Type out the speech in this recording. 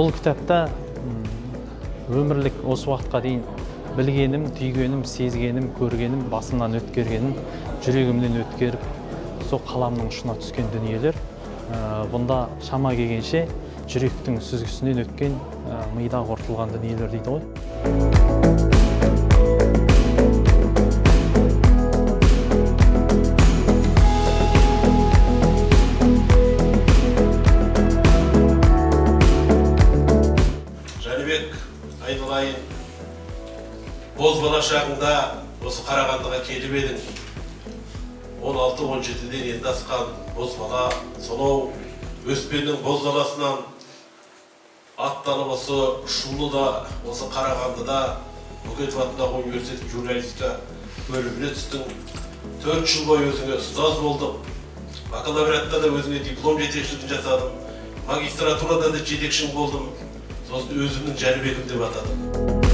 Бұл кітапта өмірлік осы уақытқа дейін білгенім, түйгенім, сезгенім, көргенім, басымнан өткергенім, жүрегімнен өткеріп, сол қаламның ұшына түскен дүниелер. Бұнда шама келгенше жүректің сүзгісінен өткен, мида қорытылған дүниелер дейді ғой. Айналайын, боз бала шағыңда осы Қарағандыға келіп едің. 16-17-ден енді асқан боз бала, сонау Өспеннің боз даласынан аттанып осы Шулыда, осы Қарағандыда Бөкетов атындағы университет журналистика бөліміне түстің. 4 жыл бойы өзіңе ұстаз болдым. Бакалавриатта да өзіңе диплом жетекшілігін жасадым. Магистратурада да жетекшің болдым. Сосын өзімнің Жәнібегім деп атадым.